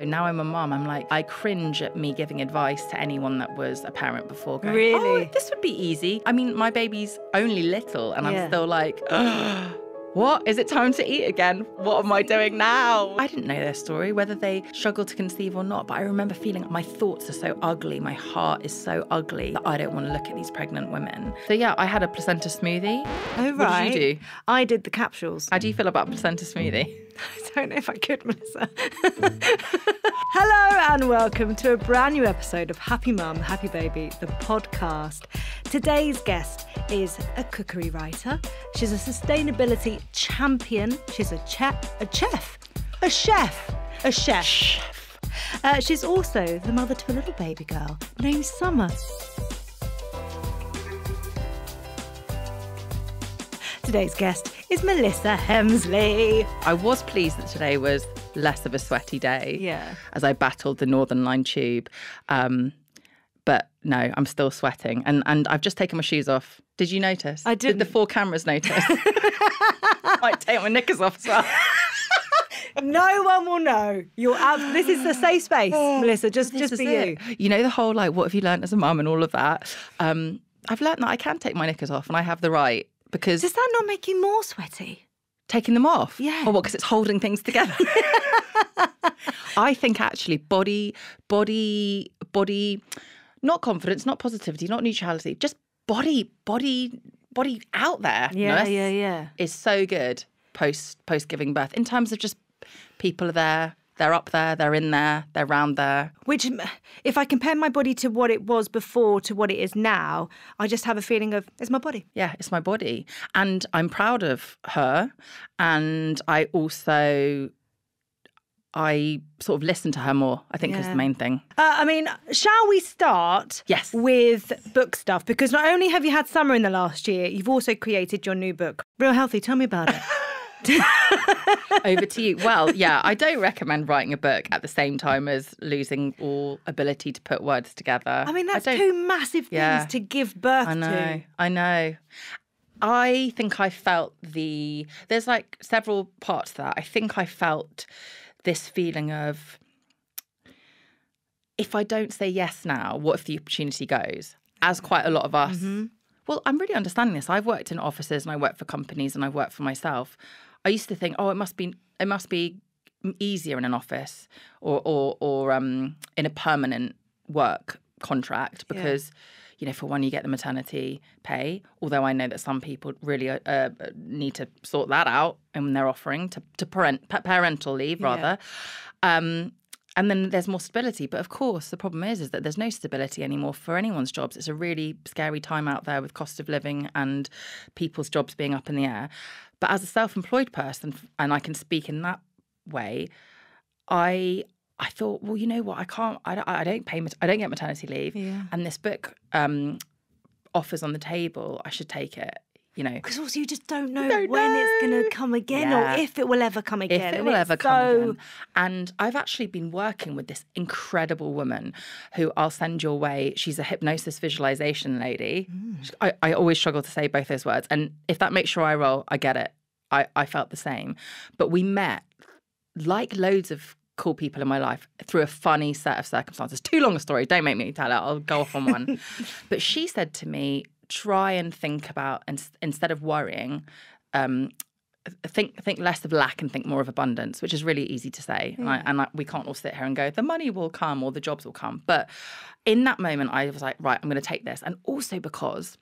Now I'm a mum, I'm like, I cringe at me giving advice to anyone that was a parent before. Going, Really? oh, this would be easy. I mean, my baby's only little and I'm still like, what? Is it time to eat again? What am I doing now? I didn't know their story, whether they struggled to conceive or not, but I remember feeling my thoughts are so ugly, my heart is so ugly that I don't want to look at these pregnant women. So yeah, I had a placenta smoothie. Oh, right. What did you do? I did the capsules. How do you feel about placenta smoothie? I don't know if I could, Melissa. Hello and welcome to a brand new episode of Happy Mum, Happy Baby, the podcast. Today's guest is a cookery writer. She's a sustainability champion. She's a chef. She's also the mother to a little baby girl named Summer. Today's guest is Melissa Hemsley. I was pleased that today was less of a sweaty day. Yeah. As I battled the Northern Line tube. But no, I'm still sweating. And I've just taken my shoes off. Did you notice? I didn't. Did the 4 cameras notice? I might take my knickers off as well. No one will know. This is a safe space, Melissa, just for you. You know the whole, like, what have you learnt as a mum and all of that? I've learnt that I can take my knickers off and I have the right. Because does that not make you more sweaty? Taking them off? Yeah. Or what, because it's holding things together? I think actually body, not confidence, not positivity, not neutrality, just body out there. Yeah. Is so good post giving birth in terms of just people are there. They're up there, they're in there, they're round there. Which, if I compare my body to what it was before to what it is now, I just have a feeling of, it's my body. Yeah, it's my body. And I'm proud of her. And I sort of listen to her more, I think is the main thing. Shall we start with book stuff? Because not only have you had Summer in the last year, you've also created your new book, Real Healthy. Tell me about it. Over to you. Well, yeah, I don't recommend writing a book at the same time as losing all ability to put words together. I mean, that's 2 massive things to give birth to. I know. I think I felt there's like several parts to that. I think I felt this feeling of, if I don't say yes now, what if the opportunity goes? As quite a lot of us. Mm-hmm. Well, I'm really understanding this. I've worked in offices and I work for companies and I've worked for myself. I used to think, it must be easier in an office or in a permanent work contract because, you know, for one, you get the maternity pay. Although I know that some people really need to sort that out and they're offering to parental leave rather. And then there's more stability. But of course, the problem is that there's no stability anymore for anyone's jobs. It's a really scary time out there with cost of living and people's jobs being up in the air. But as a self-employed person, and I can speak in that way, I thought, well, you know what? I don't get maternity leave. Yeah. And this book offers on the table. I should take it. You know, because also you just don't know when it's going to come again or if it will ever come again. If it will ever come again. And I've actually been working with this incredible woman who I'll send your way. She's a hypnosis visualization lady. I always struggle to say both those words. And if that makes your eye roll, I get it. I felt the same. But we met, like loads of cool people in my life, through a funny set of circumstances. Too long a story. Don't make me tell it. I'll go off on one. But she said to me, try and think about, and instead of worrying, think less of lack and think more of abundance, which is really easy to say. And we can't all sit here and go, the money will come or the jobs will come. But in that moment, I was like, right, I'm going to take this. And also because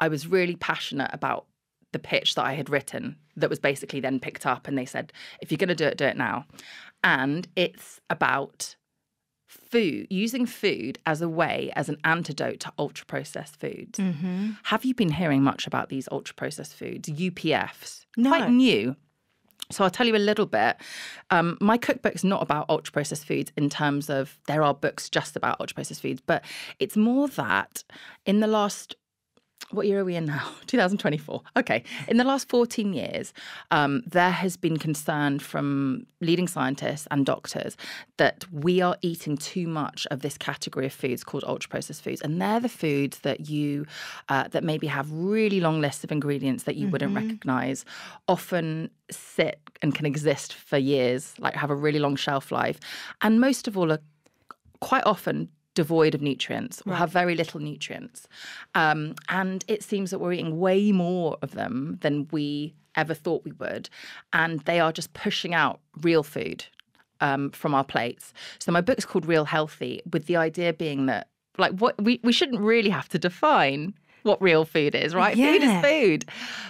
I was really passionate about the pitch that I had written that was basically then picked up. And they said, if you're going to do it now. And it's about food, using food as an antidote to ultra-processed foods. Mm-hmm. Have you been hearing much about these ultra-processed foods, UPFs? No. Quite new. So I'll tell you a little bit. My cookbook's not about ultra-processed foods in terms of there are books just about ultra-processed foods, but it's more that in the last what year are we in now? 2024. Okay. In the last 14 years, there has been concern from leading scientists and doctors that we are eating too much of this category of foods called ultra-processed foods. And they're the foods that that maybe have really long lists of ingredients that you wouldn't recognise, often sit and can exist for years, like have a really long shelf life. And most of all are quite often devoid of nutrients or have very little nutrients. And it seems that we're eating way more of them than we ever thought we would. And they are just pushing out real food from our plates. So my book's called Real Healthy, with the idea being that like what we shouldn't really have to define what real food is, right? Yeah. Food is food.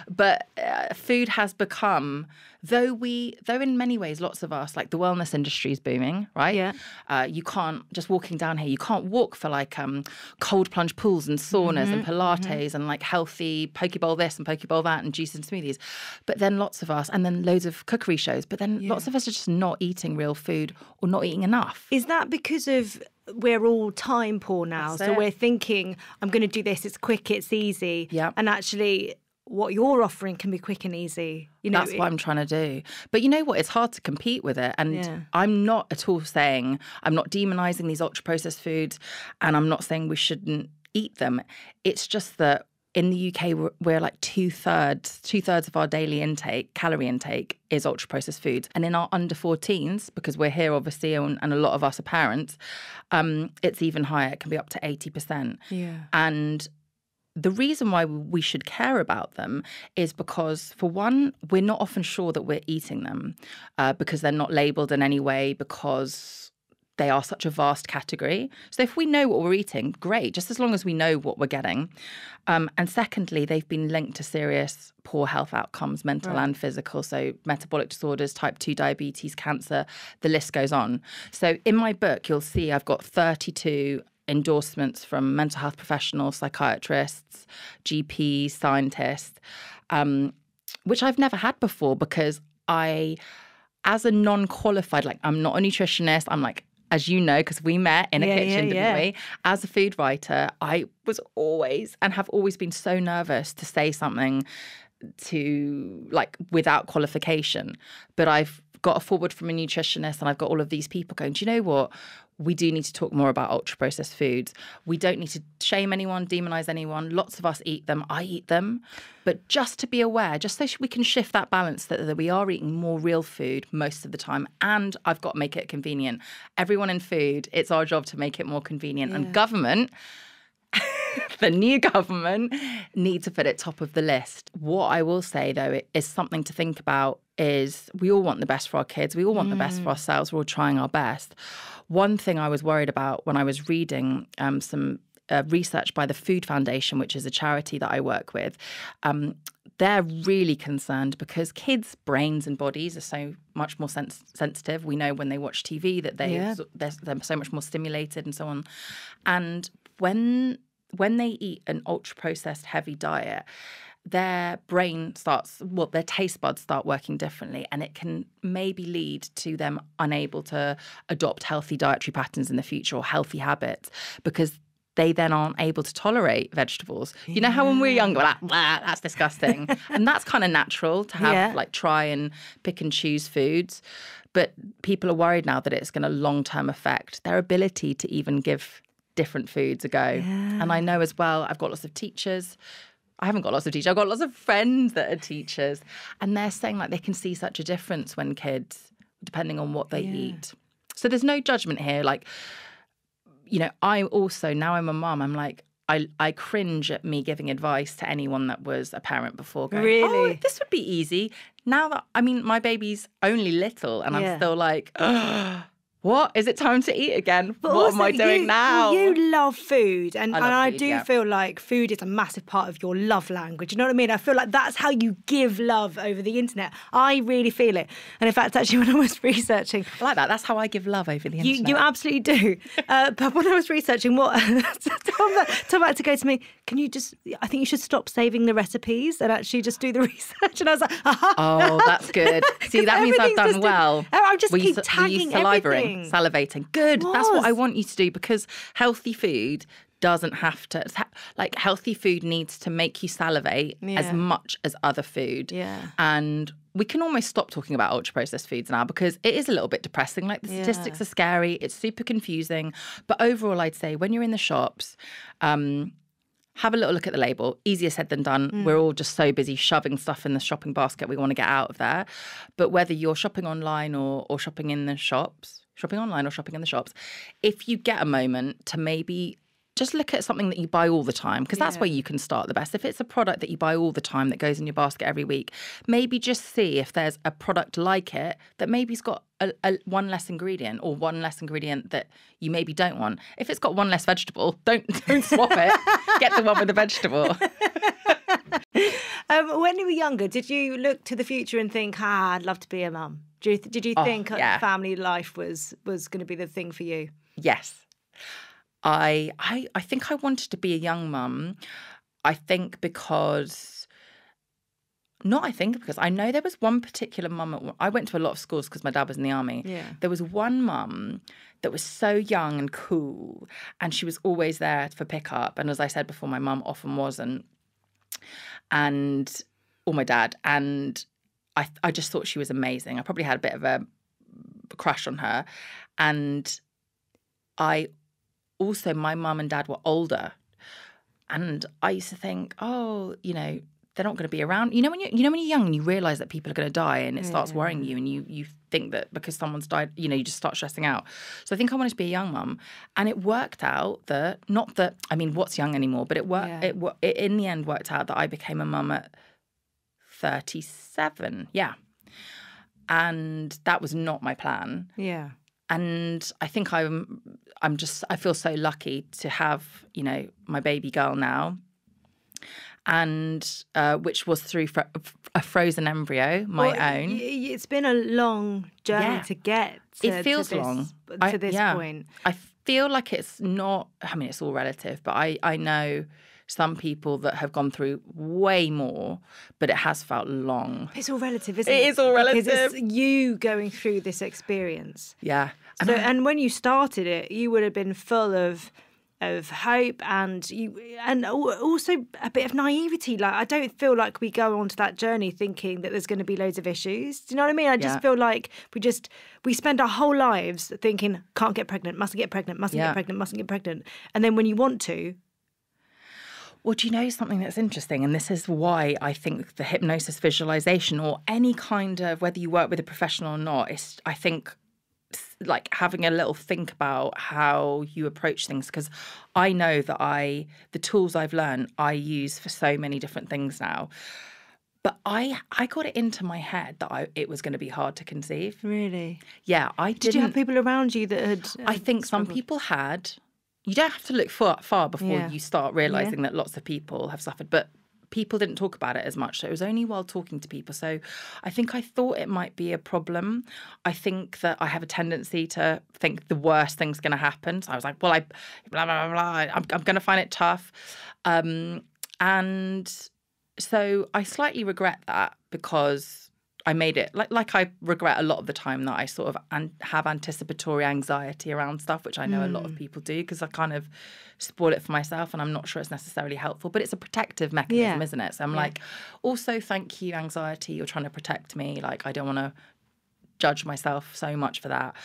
But food has become, though in many ways, lots of us, like the wellness industry is booming, right? Yeah. You can't, just walking down here, you can't walk for like cold plunge pools and saunas and Pilates and like healthy poke bowl this and poke bowl that and juice and smoothies. But then lots of us, and then loads of cookery shows, but then lots of us are just not eating real food or not eating enough. Is that because of we're all time poor now? So we're thinking, I'm going to do this, it's quick, it's easy. Yeah. And actually what you're offering can be quick and easy. You know, that's what I'm trying to do. But you know what? It's hard to compete with it. And I'm not at all saying, I'm not demonizing these ultra-processed foods, and I'm not saying we shouldn't eat them. It's just that in the UK, we're like two-thirds of our daily intake, calorie intake, is ultra-processed foods. And in our under 14s, because we're here obviously, and a lot of us are parents, it's even higher. It can be up to 80%. Yeah. And the reason why we should care about them is because, for one, we're not often sure that we're eating them because they're not labelled in any way, because they are such a vast category. So if we know what we're eating, great, just as long as we know what we're getting. And secondly, they've been linked to serious poor health outcomes, mental and physical. So metabolic disorders, type 2 diabetes, cancer, the list goes on. So in my book, you'll see I've got 32 endorsements from mental health professionals, psychiatrists, GPs, scientists, which I've never had before, because as a non-qualified, like I'm not a nutritionist, I'm like, as you know, because we met in a kitchen, didn't we? As a food writer, I was always and have always been so nervous to say something without qualification. But I've got a forward from a nutritionist, and I've got all of these people going, do you know what? We do need to talk more about ultra-processed foods. We don't need to shame anyone, demonize anyone. Lots of us eat them. I eat them. But just to be aware, just so we can shift that balance that we are eating more real food most of the time. And I've got to make it convenient. Everyone in food, it's our job to make it more convenient. Yeah. And government, the new government, needs to put it top of the list. What I will say, though, is something to think about is we all want the best for our kids. We all want the best for ourselves. We're all trying our best. One thing I was worried about when I was reading some research by the Food Foundation, which is a charity that I work with, they're really concerned because kids' brains and bodies are so much more sensitive. We know when they watch TV that they're so much more stimulated and so on. And when they eat an ultra-processed heavy diet, their their taste buds start working differently, and it can maybe lead to them unable to adopt healthy dietary patterns in the future or healthy habits, because they then aren't able to tolerate vegetables. You know how when we're younger, we're like, that's disgusting. And that's kind of natural to have try and pick and choose foods. But people are worried now that it's going to long-term affect their ability to even give different foods a go. Yeah. And I know as well, I've got lots of teachers. I haven't got lots of teachers. I've got lots of friends that are teachers. And they're saying like they can see such a difference when kids, depending on what they eat. So there's no judgment here. Like, you know, I also, now I'm a mum, I'm like, I cringe at me giving advice to anyone that was a parent before. Going, oh, this would be easy. Now that, I mean, my baby's only little and I'm still like, what? Is it time to eat again? But what am I doing now? You love food. And I do feel like food is a massive part of your love language. You know what I mean? I feel like that's how you give love over the internet. I really feel it. And in fact, actually, when I was researching... I like that. That's how I give love over the internet. You absolutely do. But when I was researching Tom had to go to me, can you just... I think you should stop saving the recipes and actually just do the research. And I was like, oh, that's good. See, that means I've done well. I just keep tagging everything. Salivating. Good. That's what I want you to do, because healthy food doesn't have to, like healthy food needs to make you salivate as much as other food. Yeah. And we can almost stop talking about ultra processed foods now because it is a little bit depressing. Like the statistics are scary. It's super confusing. But overall, I'd say when you're in the shops, have a little look at the label. Easier said than done. We're all just so busy shoving stuff in the shopping basket we want to get out of there. But whether you're shopping online or shopping in the shops, if you get a moment to maybe just look at something that you buy all the time, because that's where you can start the best. If it's a product that you buy all the time that goes in your basket every week, maybe just see if there's a product like it that maybe's got one less ingredient or one less ingredient that you maybe don't want. If it's got one less vegetable, don't swap it. Get the one with the vegetable. When you were younger, did you look to the future and think, I'd love to be a mum? Did you think family life was going to be the thing for you? Yes. I think I wanted to be a young mum. Because I know there was one particular mum. I went to a lot of schools because my dad was in the army. Yeah. There was one mum that was so young and cool, and she was always there for pickup. And as I said before, my mum often wasn't, or my dad. And I just thought she was amazing. I probably had a bit of a crush on her, and also, my mum and dad were older, and I used to think, they're not going to be around. When you're young and you realise that people are going to die, and it starts worrying you, and you think that because someone's died, you just start stressing out. So I think I wanted to be a young mum, and it worked out that what's young anymore? But it in the end worked out that I became a mum at 37. Yeah, and that was not my plan. Yeah. And I think I feel so lucky to have, my baby girl now, and which was through a frozen embryo, my own. It's been a long journey to get to, it feels long to this point. I feel like it's not, it's all relative, but I know some people that have gone through way more, but it has felt long. It's all relative, isn't it? It is all relative. Because it's you going through this experience. Yeah. And when you started it, you would have been full of hope and also a bit of naivety. Like, I don't feel like we go onto that journey thinking that there's going to be loads of issues. Do you know what I mean? I just feel like we spend our whole lives thinking, can't get pregnant, mustn't get pregnant, mustn't get pregnant, mustn't get pregnant. And then when you want to... Well, do you know something that's interesting? And this is why I think the hypnosis visualization, or any kind of, whether you work with a professional or not, I think like having a little think about how you approach things, because I know that the tools I've learned I use for so many different things now. But I got it into my head that it was going to be hard to conceive. Really? Yeah, Did you have people around you that had I think struggled? Some people had. You don't have to look far before you start realising that lots of people have suffered. But people didn't talk about it as much. So it was only while talking to people. So I think I thought it might be a problem. I think that I have a tendency to think the worst thing's going to happen. So I was like, well, blah, blah, blah, I'm going to find it tough. And so I slightly regret that, because I made it, like I regret a lot of the time that I sort of have anticipatory anxiety around stuff, which I know a lot of people do, because I kind of spoil it for myself, and I'm not sure it's necessarily helpful, but it's a protective mechanism, isn't it? So I'm like, also, thank you, anxiety, you're trying to protect me. Like, I don't want to judge myself so much for that.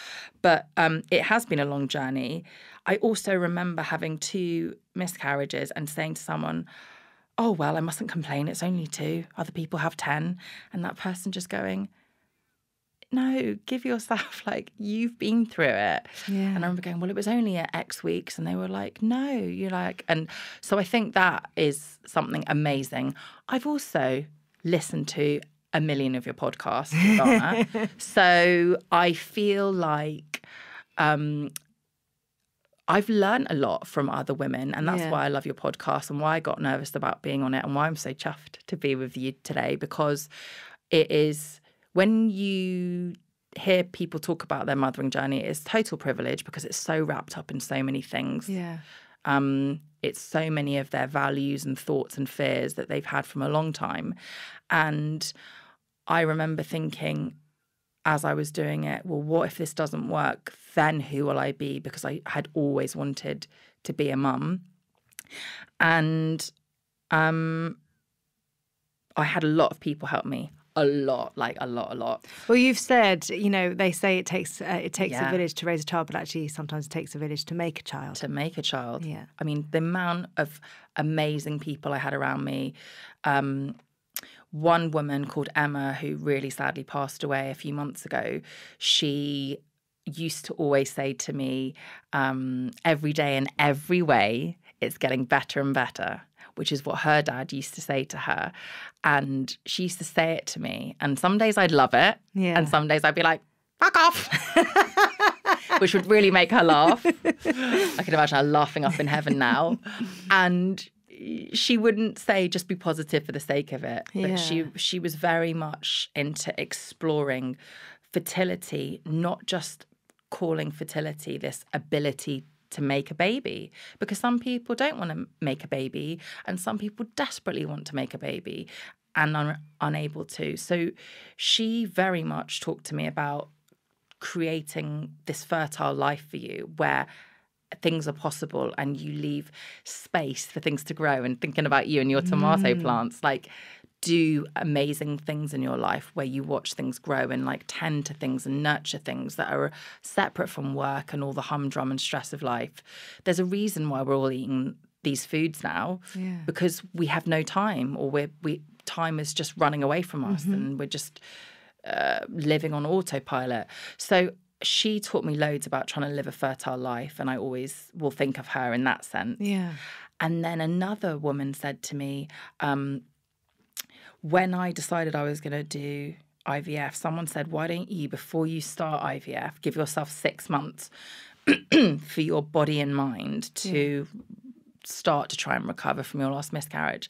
But it has been a long journey. I also remember having 2 miscarriages and saying to someone, oh, well, I mustn't complain, it's only 2. Other people have 10. And that person just going, no, give yourself, like, you've been through it. Yeah. And I remember going, well, it was only at X weeks. And they were like, no, you're like, and so I think that is something amazing. I've also listened to a million of your podcasts, Giovanna. So I feel like I've learned a lot from other women, and that's why I love your podcast, and why I got nervous about being on it, and why I'm so chuffed to be with you today, because it is, when you hear people talk about their mothering journey, it's total privilege, because it's so wrapped up in so many things. Yeah. It's so many of their values and thoughts and fears that they've had from a long time. And I remember thinking, as I was doing it, well, what if this doesn't work? Then who will I be? Because I had always wanted to be a mum. And I had a lot of people help me. A lot. Well, you've said, they say it takes a village to raise a child, but actually sometimes it takes a village to make a child. Yeah. I mean, the amount of amazing people I had around me. One woman called Emma, who really sadly passed away a few months ago, she used to always say to me, every day in every way, it's getting better and better, which is what her dad used to say to her. And she used to say it to me. And some days I'd love it. Yeah. And some days I'd be like, fuck off, which would really make her laugh. I can imagine her laughing up in heaven now. And she wouldn't say just be positive for the sake of it. But she was very much into exploring fertility, not just calling fertility this ability to make a baby, because some people don't want to make a baby and some people desperately want to make a baby and are unable to. So she very much talked to me about creating this fertile life for you where things are possible and you leave space for things to grow. And thinking about you and your tomato plants, like, do amazing things in your life where you watch things grow and like tend to things and nurture things that are separate from work and all the humdrum and stress of life. There's a reason why we're all eating these foods now, because we have no time, or time is just running away from us and we're just living on autopilot. So she taught me loads about trying to live a fertile life, and I always will think of her in that sense. Yeah. And then another woman said to me, when I decided I was going to do IVF, someone said, why don't you, before you start IVF, give yourself 6 months for your body and mind to start to try and recover from your last miscarriage?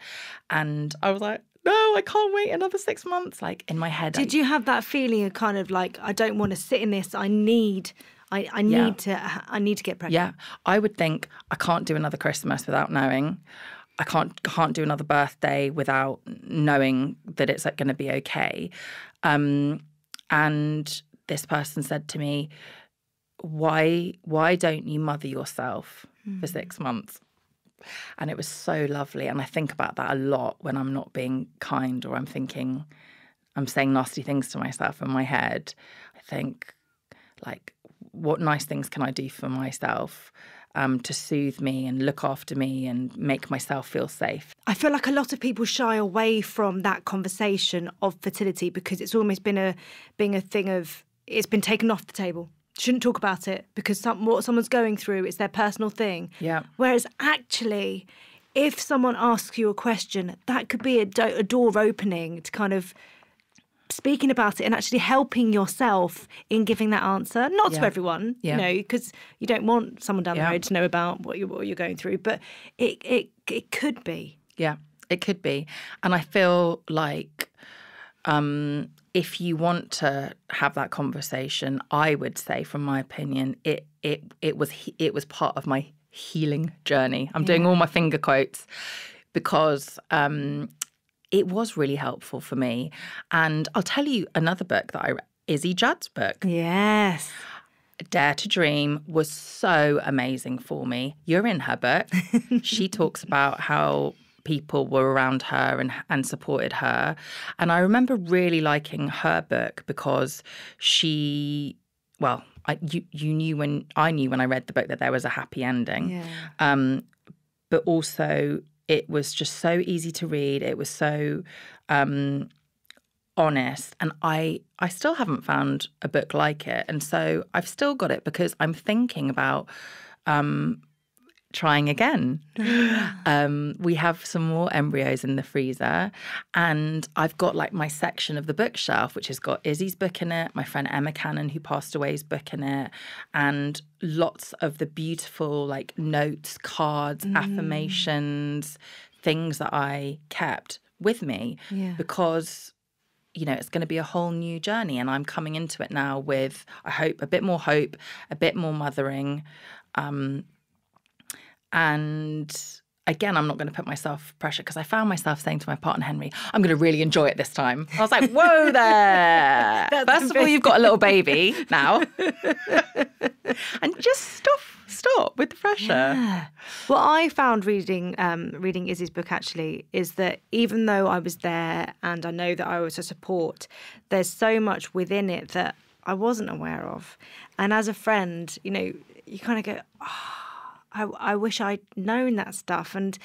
And I was like, no, I can't wait another 6 months. Like, in my head. Did you have that feeling of kind of like, I don't want to sit in this, I need to get pregnant? Yeah. I would think, I can't do another Christmas without knowing. I can't do another birthday without knowing that it's going to be okay. And this person said to me, why don't you mother yourself for 6 months? And it was so lovely. And I think about that a lot when I'm not being kind, or I'm saying nasty things to myself in my head. I think, like, what nice things can I do for myself to soothe me and look after me and make myself feel safe? I feel like a lot of people shy away from that conversation of fertility because it's almost been a thing of, it's been taken off the table. Shouldn't talk about it because what someone's going through, it's their personal thing. Yeah. Whereas actually, if someone asks you a question, that could be a door opening to kind of speaking about it and actually helping yourself in giving that answer. Not to everyone, because you don't want someone down the road to know about what you're going through, but it could be. Yeah, it could be. And I feel like if you want to have that conversation, I would say, from my opinion, it was part of my healing journey. I'm doing all my finger quotes because it was really helpful for me. And I'll tell you another book that I read, Izzy Judd's book. Yes. Dare to Dream was so amazing for me. You're in her book. She talks about how people were around her and supported her. And I remember really liking her book because you knew when I read the book that there was a happy ending. Yeah. But also it was just so easy to read. It was so honest. And I still haven't found a book like it. And so I've still got it because I'm thinking about trying again. We have some more embryos in the freezer, and I've got like my section of the bookshelf which has got Izzy's book in it, my friend Emma Cannon who passed away's book in it, and lots of the beautiful like notes, cards, affirmations, things that I kept with me because it's going to be a whole new journey, and I'm coming into it now with, I hope, a bit more hope, a bit more mothering. And again, I'm not going to put myself pressure because I found myself saying to my partner, Henry, I'm going to really enjoy it this time. I was like, whoa there. First of all, you've got a little baby now. And just stop with the pressure. Yeah. What I found reading Izzy's book actually is that even though I was there and I know that I was a support, there's so much within it that I wasn't aware of. And as a friend, you know, you kind of go, I wish I'd known that stuff. And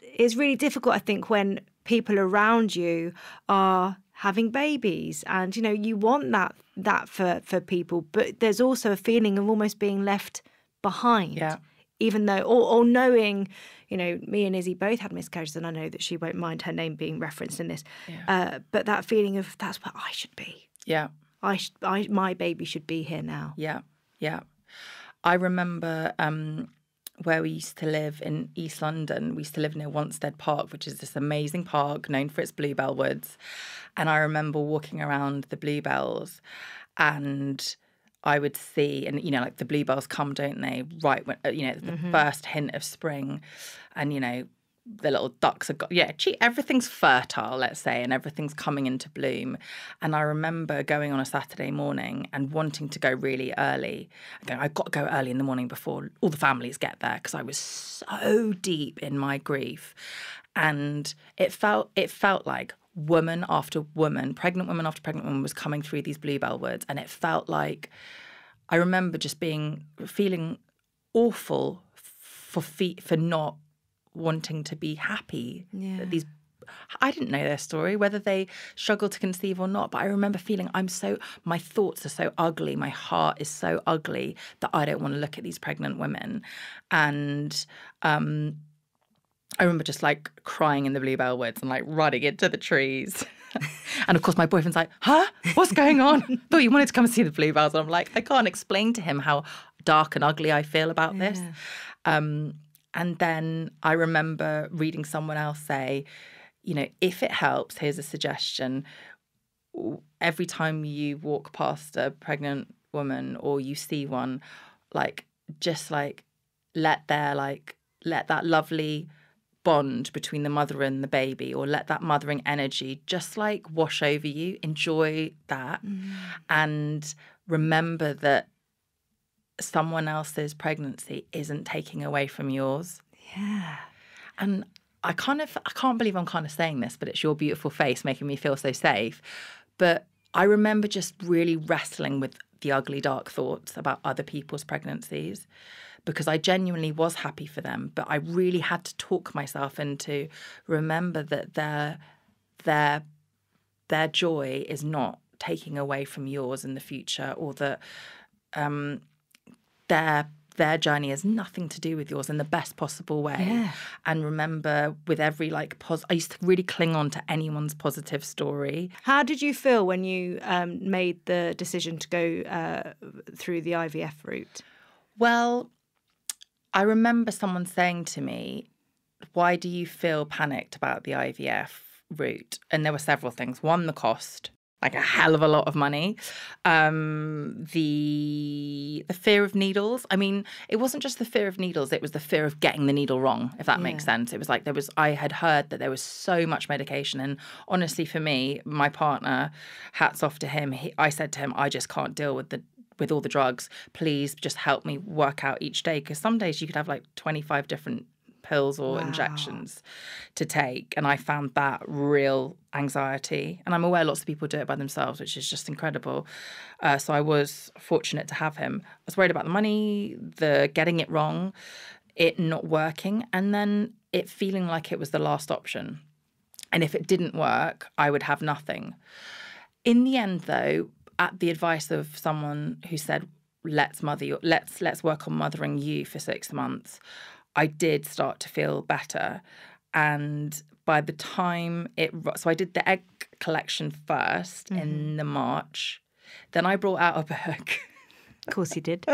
it's really difficult, I think, when people around you are having babies and, you know, you want that for people, but there's also a feeling of almost being left behind. Yeah. Even though, or knowing, you know, me and Izzy both had miscarriages, and I know that she won't mind her name being referenced in this. Yeah. But that feeling of that's where I should be. Yeah. My baby should be here now. Yeah. Yeah. I remember where we used to live in East London. We used to live near Wanstead Park, which is this amazing park known for its bluebell woods. And I remember walking around the bluebells and I would see, and, you know, like the bluebells come, don't they? Right when, you know, the first hint of spring and, you know, the little ducks are everything's fertile, let's say, and everything's coming into bloom. And I remember going on a Saturday morning and wanting to go really early. I've got to go early in the morning before all the families get there because I was so deep in my grief. And it felt like woman after woman, pregnant woman after pregnant woman was coming through these bluebell woods. And it felt like, I remember just feeling awful for not wanting to be happy. Yeah. I didn't know their story, whether they struggled to conceive or not, but I remember feeling my thoughts are so ugly, my heart is so ugly that I don't want to look at these pregnant women. And I remember just like crying in the bluebell woods and like running into the trees. And of course my boyfriend's like, huh? What's going on? Thought you wanted to come and see the bluebells. And I'm like, I can't explain to him how dark and ugly I feel about this. And then I remember reading someone else say, you know, if it helps, here's a suggestion. Every time you walk past a pregnant woman or you see one, like, just like, let that lovely bond between the mother and the baby, or let that mothering energy just like wash over you. Enjoy that. And remember that someone else's pregnancy isn't taking away from yours. Yeah. And I can't believe I'm kind of saying this, but it's your beautiful face making me feel so safe. But I remember just really wrestling with the ugly, dark thoughts about other people's pregnancies because I genuinely was happy for them. But I really had to talk myself into remember that their joy is not taking away from yours in the future, or that their journey has nothing to do with yours in the best possible way. Yeah. And remember, with every I used to really cling on to anyone's positive story. How did you feel when you made the decision to go through the IVF route? Well, I remember someone saying to me, why do you feel panicked about the IVF route? And there were several things. One, the cost. Like a hell of a lot of money. The fear of needles. I mean, it wasn't just the fear of needles, it was the fear of getting the needle wrong, if that makes sense. It was like I had heard that there was so much medication. And honestly, for me, my partner, hats off to him, I said to him, I just can't deal with all the drugs. Please just help me work out each day. Because some days you could have like 25 different pills or injections to take, and I found that real anxiety. And I'm aware lots of people do it by themselves, which is just incredible. So I was fortunate to have him. I was worried about the money, the getting it wrong, it not working, and then it feeling like it was the last option. And if it didn't work, I would have nothing. In the end, though, at the advice of someone who said, let's work on mothering you for 6 months, I did start to feel better. And by the time so I did the egg collection first in the March. Then I brought out a book. Of course you did.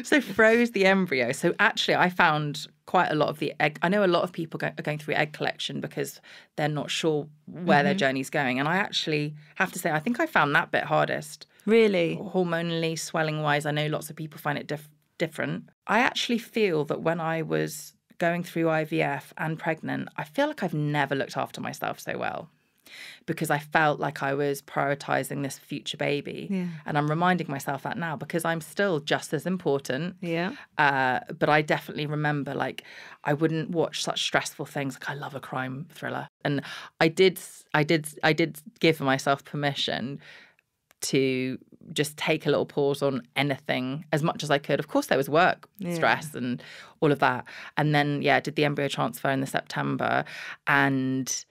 So froze the embryo. So actually I found quite a lot of the egg. I know a lot of people are going through egg collection because they're not sure where their journey's going. And I actually have to say, I think I found that bit hardest. Really? Hormonally, swelling-wise, I know lots of people find it different. I actually feel that when I was going through IVF and pregnant, I feel like I've never looked after myself so well. because I felt like I was prioritizing this future baby. Yeah. And I'm reminding myself that now because I'm still just as important. Yeah. But I definitely remember, like, I wouldn't watch such stressful things. Like, I love a crime thriller. And I did give myself permission to just take a little pause on anything as much as I could. Of course, there was work stress and all of that. And then, did the embryo transfer in the September. And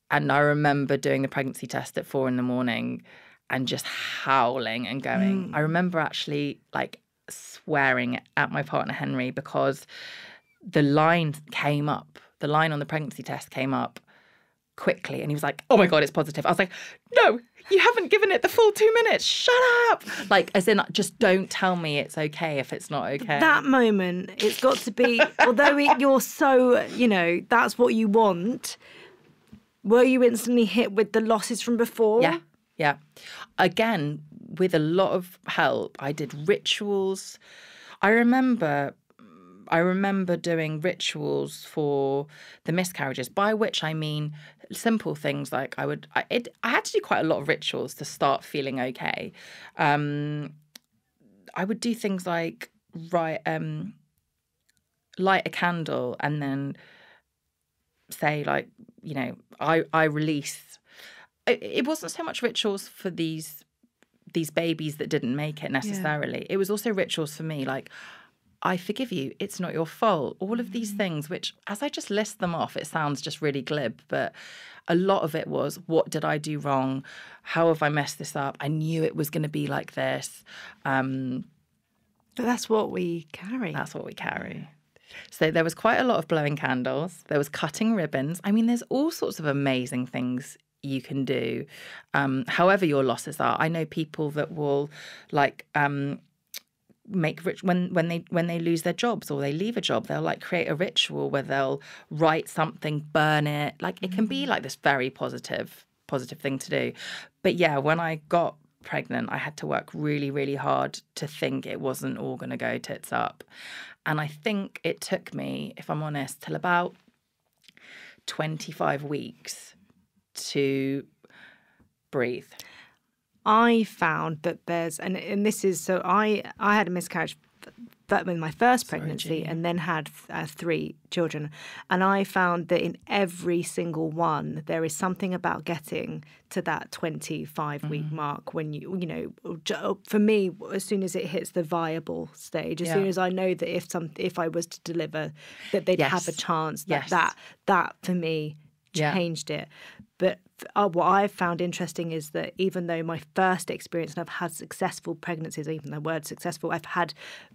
I remember doing the pregnancy test at 4 a.m. and just howling and going. I remember actually, like, swearing at my partner, Henry, because the line came up. The line on the pregnancy test came up quickly. And he was like, oh, my God, it's positive. I was like, no, you haven't given it the full 2 minutes. Shut up. Like, as in, just don't tell me it's okay if it's not okay. That moment, it's got to be, although you're so, that's what you want. Were you instantly hit with the losses from before? Yeah. Again, with a lot of help, I did rituals. I remember doing rituals for the miscarriages, by which I mean simple things like I had to do quite a lot of rituals to start feeling okay. I would do things like light a candle and then say, like, I release. It wasn't so much rituals for these babies that didn't make it necessarily. Yeah. It was also rituals for me, like, I forgive you, it's not your fault. All of these things, which, as I just list them off, it sounds just really glib, but a lot of it was, what did I do wrong? How have I messed this up? I knew it was going to be like this. But that's what we carry. That's what we carry. So there was quite a lot of blowing candles. There was cutting ribbons. I mean, there's all sorts of amazing things you can do, however your losses are. I know people that will, like, make when they lose their jobs or they leave a job, they'll, like, create a ritual where they'll write something, burn it. Like, it can be like this very positive thing to do. But yeah, when I got pregnant, I had to work really, really hard to think it wasn't all going to go tits up. And I think it took me, if I'm honest, till about 25 weeks to breathe. I found that there's, and this is, so I had a miscarriage with my first pregnancy and then had 3 children. And I found that in every single one, there is something about getting to that 25-week mark when for me, as soon as it hits the viable stage, as soon as I know that if I was to deliver, that they'd have a chance, that for me changed it. But what I've found interesting is that even though my first experience, and I've had successful pregnancies, even the word successful, I've had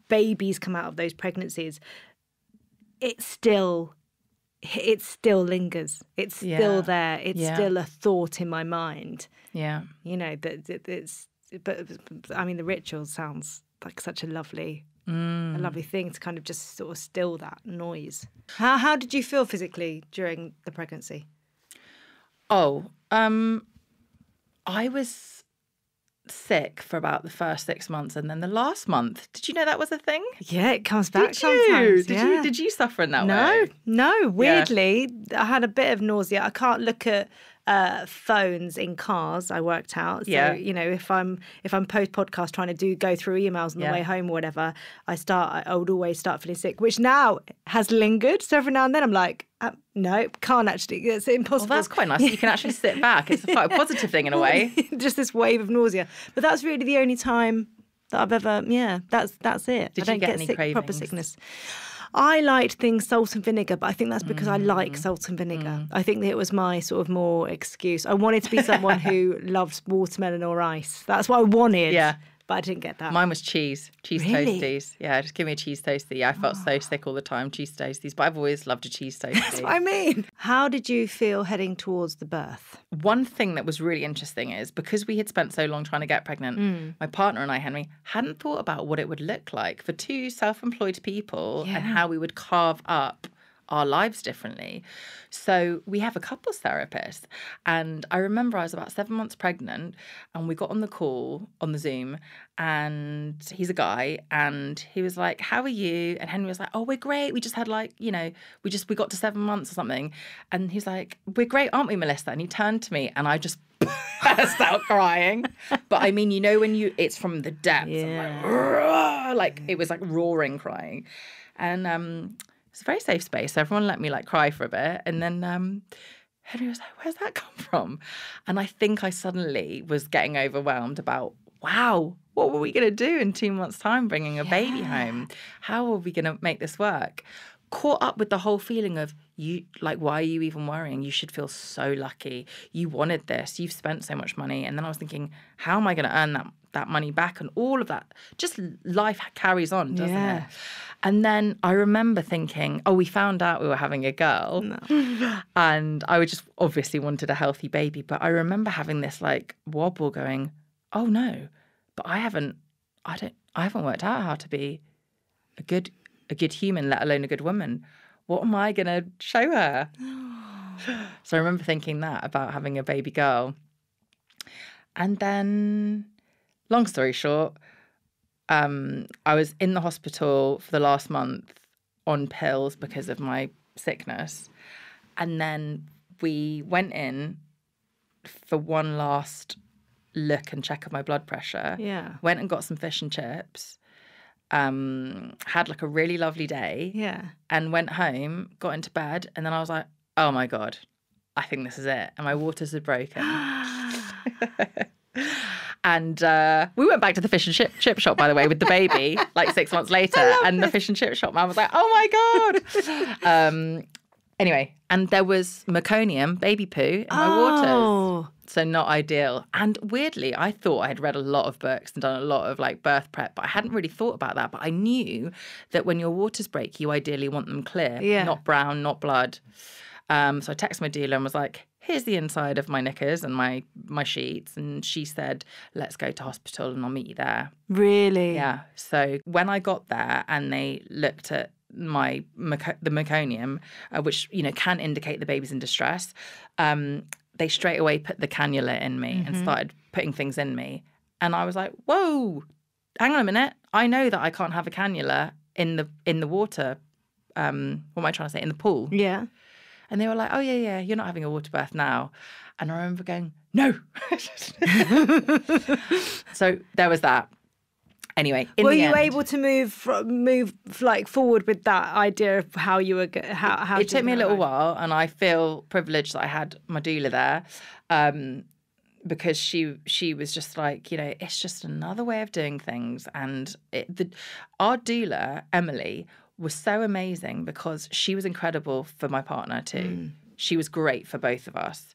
babies come out of those pregnancies, it still lingers. It's still there. It's still a thought in my mind. Yeah. That it's, but I mean, the ritual sounds like such a lovely thing to kind of just sort of still that noise. How did you feel physically during the pregnancy? I was sick for about the first 6 months, and then the last month, did you know that was a thing? Yeah, it comes back sometimes. Did you suffer in that way? No. Weirdly, I had a bit of nausea. I can't look at phones in cars, I worked out. So, if I'm post podcast trying to go through emails on the way home or whatever, I would always start feeling sick, which now has lingered. So every now and then I'm like, no, can't actually. It's impossible. Well, that's quite nice. You can actually sit back. It's quite a positive thing in a way. Just this wave of nausea. But that's really the only time that I've ever, that's it. Did you get any cravings? Proper sickness. I liked things salt and vinegar, but I think that's because I like salt and vinegar. I think that it was my sort of more excuse. I wanted to be someone who loved watermelon or ice. That's what I wanted. Yeah. But I didn't get that. Mine was cheese Really? Toasties. Yeah, just give me a cheese toastie. Yeah, I felt so sick all the time, cheese toasties. But I've always loved a cheese toastie. That's what I mean. How did you feel heading towards the birth? One thing that was really interesting is because we had spent so long trying to get pregnant, my partner and I, Henry, hadn't thought about what it would look like for 2 self-employed people and how we would carve up our lives differently. So we have a couples therapist. And I remember I was about 7 months pregnant and we got on the call on the Zoom and he's a guy and he was like, how are you? And Henry was like, oh, we're great. We just had like, we got to 7 months or something. And he's like, we're great, aren't we, Melissa? And he turned to me and I just burst out crying. But I mean, when it's from the depths. Yeah. Like it was like roaring crying. And it's a very safe space. So everyone let me like cry for a bit. And then Henry was like, where's that come from? And I think I suddenly was getting overwhelmed about, wow, what were we going to do in 2 months' time bringing a baby home? How are we going to make this work? Caught up with the whole feeling of, why are you even worrying? You should feel so lucky. You wanted this. You've spent so much money. And then I was thinking, how am I going to earn that money back? And all of that, just life carries on, doesn't it? And then I remember thinking, we found out we were having a girl. No. And I just obviously wanted a healthy baby. But I remember having this like wobble going, oh no, but I haven't worked out how to be a good human, let alone a good woman. What am I going to show her? So I remember thinking that about having a baby girl. And then, long story short, I was in the hospital for the last month on pills because of my sickness. And then we went in for one last look and check of my blood pressure. Yeah. Went and got some fish and chips. Had like a really lovely day. Yeah. And went home, got into bed, and then I was like, oh my God, I think this is it. And my waters had broken. And we went back to the fish and chip shop, by the way, with the baby, like 6 months later. And the fish and chip shop man was like, oh my God. Anyway, and there was meconium, baby poo, in my waters. So not ideal. And weirdly, I thought I had read a lot of books and done a lot of like birth prep, but I hadn't really thought about that. But I knew that when your waters break, you ideally want them clear, not brown, not blood. So I texted my dealer and was like, here's the inside of my knickers and my sheets. And she said, let's go to hospital and I'll meet you there. Really? Yeah. So when I got there and they looked at the meconium, which, can indicate the baby's in distress, they straight away put the cannula in me and started putting things in me. And I was like, whoa, hang on a minute. I know that I can't have a cannula in the water. What am I trying to say? In the pool. Yeah. And they were like, oh, yeah, you're not having a water birth now. And I remember going, no. So there was that. Anyway, were you able to move like forward with that idea of how you were? How it took me a little while, and I feel privileged that I had my doula there, because she was just like, it's just another way of doing things. And our doula Emily was so amazing because she was incredible for my partner too. She was great for both of us.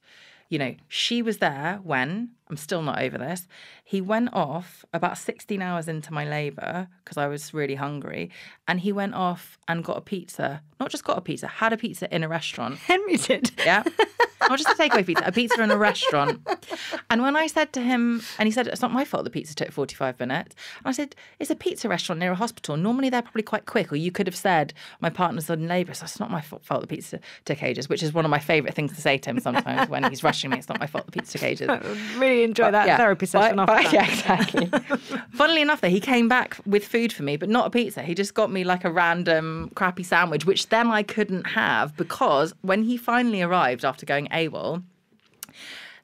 She was there when, I'm still not over this, he went off about 16 hours into my labour because I was really hungry, and he went off and got a pizza. Not just got a pizza, had a pizza in a restaurant. Henry did? Yeah. Not just a takeaway pizza, a pizza in a restaurant. And when I said to him, and he said, it's not my fault the pizza took 45 minutes. And I said, it's a pizza restaurant near a hospital. Normally they're probably quite quick. Or you could have said, my partner's in labour, so it's not my fault the pizza took ages, which is one of my favourite things to say to him sometimes when he's rushing me. It's not my fault the pizza took ages. I really enjoy that therapy session after that. Yeah, exactly. Funnily enough, though, he came back with food for me, but not a pizza. He just got me like a random crappy sandwich, which then I couldn't have because when he finally arrived after going AWOL,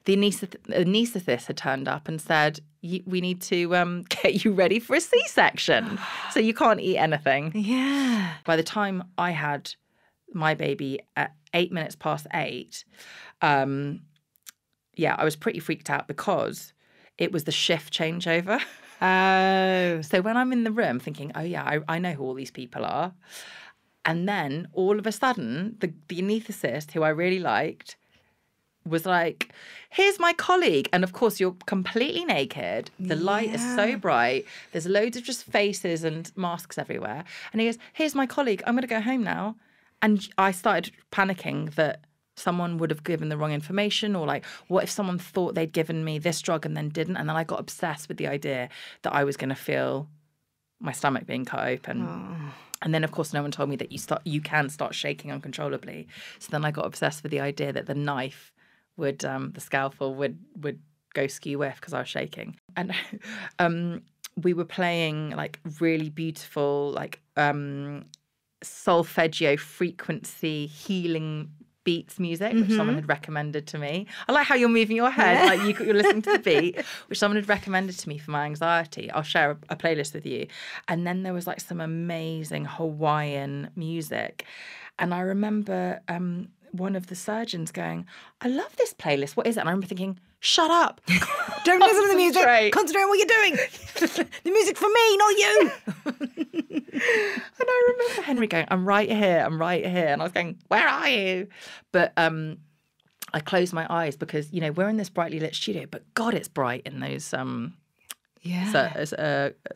the anaesthetist had turned up and said, we need to get you ready for a C-section. So you can't eat anything. Yeah. By the time I had my baby at 8 minutes past 8, I was pretty freaked out because it was the shift changeover. Oh. So when I'm in the room thinking, oh yeah, I know who all these people are. And then all of a sudden, the anaesthetist, who I really liked, was like, here's my colleague. And of course, you're completely naked. The light is so bright. There's loads of just faces and masks everywhere. And he goes, here's my colleague. I'm going to go home now. And I started panicking that someone would have given the wrong information, or like, what if someone thought they'd given me this drug and then didn't? And then I got obsessed with the idea that I was going to feel my stomach being cut open. And then, of course, no one told me that you can start shaking uncontrollably. So then I got obsessed with the idea that the knife the scalpel would go skew-whiff because I was shaking. And we were playing like really beautiful, like solfeggio frequency healing beats music, which someone had recommended to me. I like how you're moving your head, like you're listening to the beat, which someone had recommended to me for my anxiety. I'll share a playlist with you. And then there was like some amazing Hawaiian music. And I remember one of the surgeons going, I love this playlist. What is it? And I remember thinking, shut up. Don't listen to the music. Concentrate on what you're doing. The music's for me, not you. And I remember Henry going, I'm right here. And I was going, where are you? But I closed my eyes because, you know, we're in this brightly lit studio, but God, it's bright in those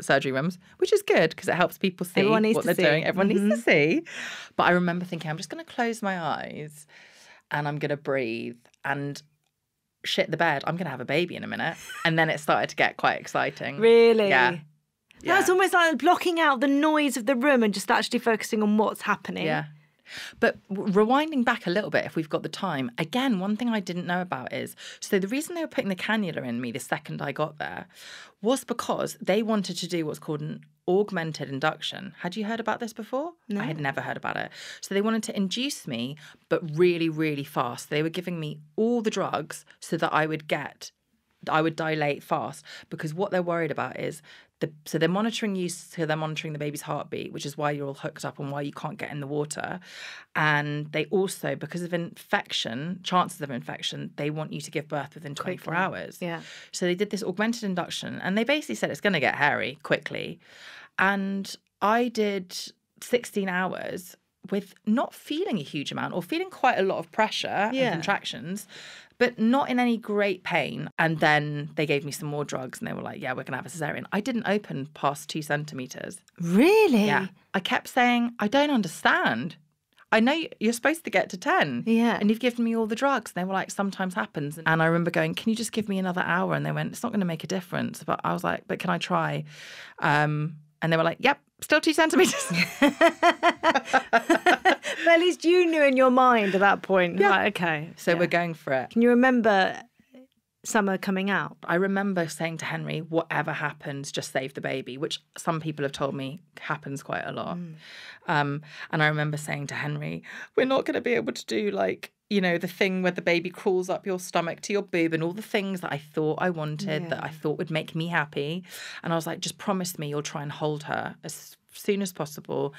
surgery rooms, which is good because it helps people see what they're doing. Everyone needs to see. But I remember thinking, I'm just going to close my eyes and I'm going to breathe and shit the bed. I'm going to have a baby in a minute. And then it started to get quite exciting. Really? Yeah. That's almost like blocking out the noise of the room and just actually focusing on what's happening. Yeah. But rewinding back a little bit, if we've got the time, again, one thing I didn't know about is, so the reason they were putting the cannula in me the second I got there was because they wanted to do what's called an augmented induction. Had you heard about this before? No. I had never heard about it. So they wanted to induce me, but really, really fast. They were giving me all the drugs so that I would dilate fast, because what they're worried about is so they're monitoring you, so they're monitoring the baby's heartbeat, which is why you're all hooked up and why you can't get in the water. And they also, because of chances of infection, they want you to give birth within 24 hours. Yeah. So they did this augmented induction and they basically said it's going to get hairy quickly. And I did 16 hours with not feeling a huge amount or feeling quite a lot of pressure and contractions, but not in any great pain. And then they gave me some more drugs and they were like, yeah, we're going to have a cesarean. I didn't open past 2 centimetres. Really? Yeah. I kept saying, I don't understand. I know you're supposed to get to 10. Yeah. And you've given me all the drugs. And they were like, sometimes happens. And I remember going, can you just give me another hour? And they went, it's not going to make a difference. But I was like, but can I try? And they were like, yep, still 2 centimetres. But at least you knew in your mind at that point. Yeah. Like, okay. So we're going for it. Can you remember Summer coming out? I remember saying to Henry, whatever happens, just save the baby, which some people have told me happens quite a lot. And I remember saying to Henry, we're not going to be able to do like, you know, the thing where the baby crawls up your stomach to your boob and all the things that I thought I wanted, that I thought would make me happy. And I was like, just promise me you'll try and hold her as soon as possible.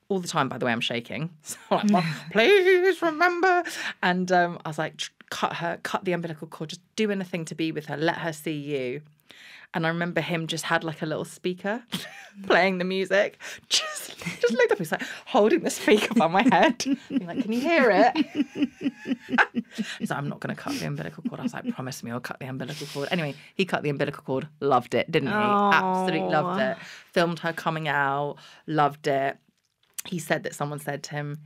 All the time, by the way, I'm shaking. So I'm like, please remember. And I was like, cut the umbilical cord, just do anything to be with her, let her see you. And I remember him just had like a little speaker playing the music. Just looked up, he's like holding the speaker by my head. Being like, can you hear it? He's like, I'm not going to cut the umbilical cord. I was like, promise me I'll cut the umbilical cord. Anyway, he cut the umbilical cord, loved it, didn't he? Absolutely loved it. Filmed her coming out, loved it. He said that someone said to him,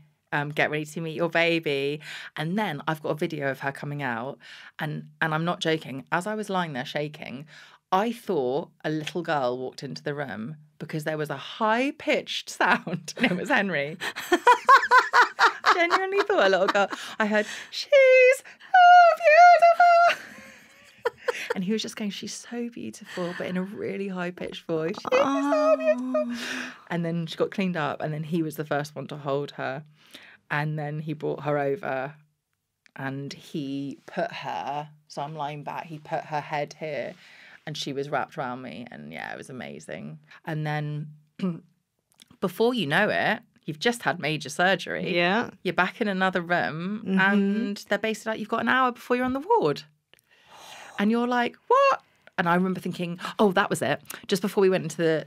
get ready to meet your baby. And then I've got a video of her coming out. And I'm not joking. As I was lying there shaking, I thought a little girl walked into the room because there was a high-pitched sound. And it was Henry. Genuinely thought a little girl. I heard, she's so beautiful. And he was just going, she's so beautiful, but in a really high-pitched voice. She's so beautiful. And then she got cleaned up, and then he was the first one to hold her. And then he brought her over, and he put her, so I'm lying back, he put her head here, and she was wrapped around me. And yeah, it was amazing. And then before you know it, you've just had major surgery. Yeah. You're back in another room, and they're basically like, you've got an hour before you're on the ward. And you're like, what? And I remember thinking, oh, that was it. Just before we went into the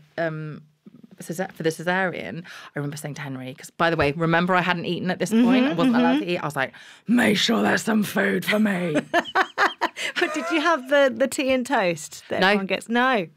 for the cesarean, I remember saying to Henry, because by the way, remember I hadn't eaten at this point. I wasn't allowed to eat. I was like, make sure there's some food for me. But did you have the tea and toast that everyone gets? No.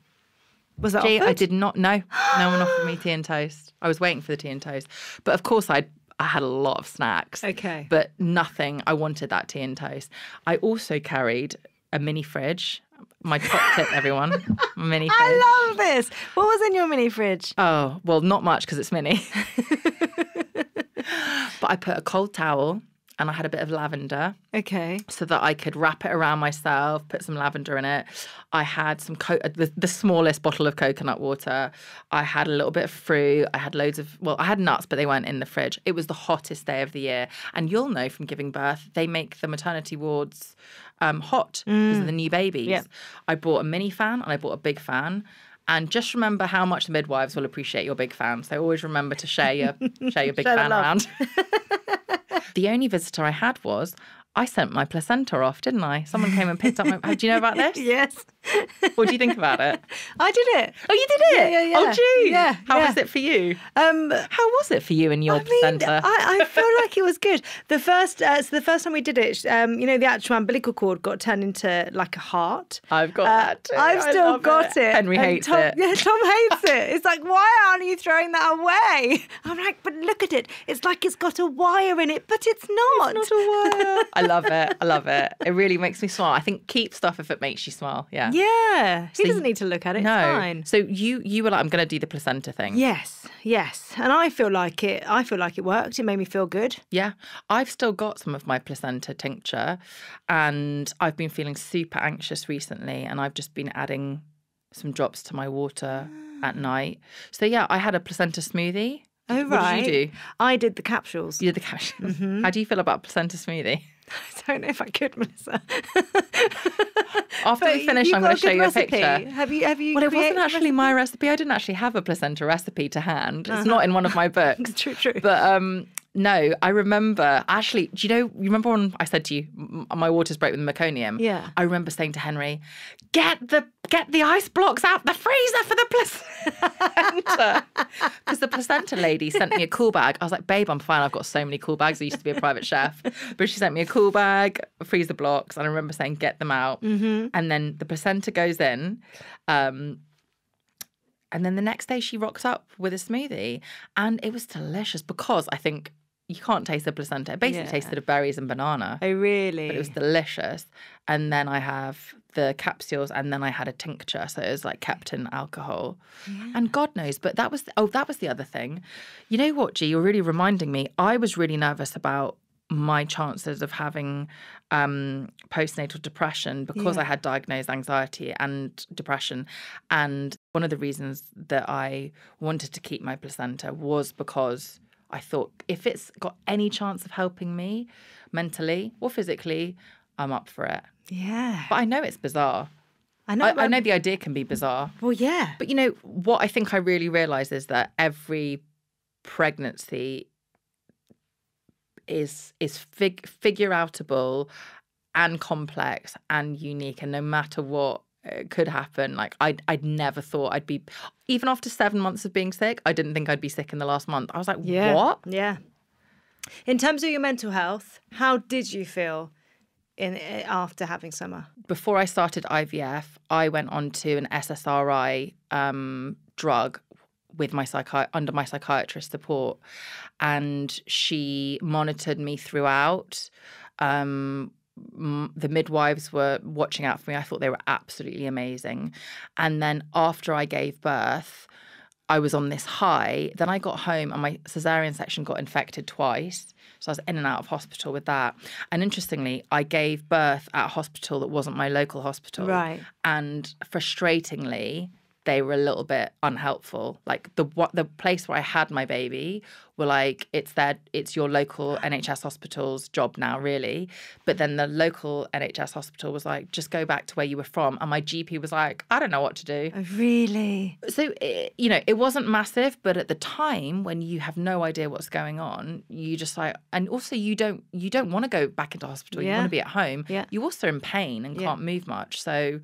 Was that offered? I did not. No. No one offered me tea and toast. I was waiting for the tea and toast. But of course I had a lot of snacks. Okay. But nothing. I wanted that tea and toast. I also carried a mini fridge. My top tip, everyone. Mini fridge. I love this. What was in your mini fridge? Oh, well, not much because it's mini. But I put a cold towel and I had a bit of lavender. Okay. So that I could wrap it around myself, put some lavender in it. I had some the smallest bottle of coconut water. I had a little bit of fruit. I had loads of, I had nuts, but they weren't in the fridge. It was the hottest day of the year. And you'll know from giving birth, they make the maternity wards hot because of the new babies. Yeah. I bought a mini fan and I bought a big fan. And just remember how much the midwives will appreciate your big fan. So always remember to share your big fan around. The only visitor I had was I sent my placenta off, didn't I? Someone came and picked up my... Do you know about this? Yes. What do you think about it? I did it. Oh, you did it? Yeah. Oh, geez. Yeah. How was it for you? How was it for you and your placenta? I feel like it was good. The first time we did it, the actual umbilical cord got turned into like a heart. I've got that too. I've still got it. Henry hates it. Yeah, Tom hates it. It's like, why aren't you throwing that away? I'm like, but look at it. It's like it's got a wire in it, but it's not. It's not a wire. I love it. It really makes me smile. I think keep stuff if it makes you smile. Yeah. Yeah. He doesn't need to look at it. No. It's fine. So you were like, I'm going to do the placenta thing. Yes. And I feel like it worked. It made me feel good. Yeah. I've still got some of my placenta tincture and I've been feeling super anxious recently and I've just been adding some drops to my water at night. So yeah, I had a placenta smoothie. Oh, right. What did you do? I did the capsules. You did the capsules. Mm-hmm. How do you feel about placenta smoothie? I don't know if I could, Melissa. After we finish, I'm going to show you a picture. Have you? Well, it wasn't actually my recipe. I didn't actually have a placenta recipe to hand. It's not in one of my books. True. But no, I remember, actually, do you remember when I said to you, my water's break with meconium? Yeah. I remember saying to Henry, get the ice blocks out the freezer for the placenta. Because the placenta lady sent me a cool bag. I was like, babe, I'm fine. I've got so many cool bags. I used to be a private chef. But she sent me a cool bag, freezer blocks. And I remember saying, get them out. Mm-hmm. And then the placenta goes in. And then the next day she rocked up with a smoothie. And it was delicious because I think you can't taste the placenta. It basically tasted of berries and banana. Oh, really? But it was delicious. And then I have the capsules and then I had a tincture. So it was like kept in alcohol. Yeah. And God knows. But that was the other thing. You know what, G? You're really reminding me. I was really nervous about my chances of having postnatal depression because I had diagnosed anxiety and depression. And one of the reasons that I wanted to keep my placenta was because I thought if it's got any chance of helping me mentally or physically, I'm up for it. Yeah. But I know it's bizarre. I know the idea can be bizarre. Well, yeah. But what I think I really realise is that every pregnancy is figure outable and complex and unique, and no matter what could happen, like I'd never thought I'd be, even after 7 months of being sick, I didn't think I'd be sick in the last month. I was like, what? Yeah. In terms of your mental health, how did you feel after having Summer? Before I started IVF, I went on to an SSRI drug with under my psychiatrist support, and she monitored me throughout. The midwives were watching out for me. I thought they were absolutely amazing. And then after I gave birth, I was on this high. Then I got home and my cesarean section got infected twice. So I was in and out of hospital with that. And interestingly, I gave birth at a hospital that wasn't my local hospital. Right. And frustratingly, they were a little bit unhelpful. Like the place where I had my baby were like, it's your local NHS hospital's job now, really. But then the local NHS hospital was like, just go back to where you were from. And my GP was like, I don't know what to do. Oh, really? So, it wasn't massive, but at the time when you have no idea what's going on, you just like, and also you don't want to go back into hospital. You want to be at home. Yeah. You're also in pain and can't move much. So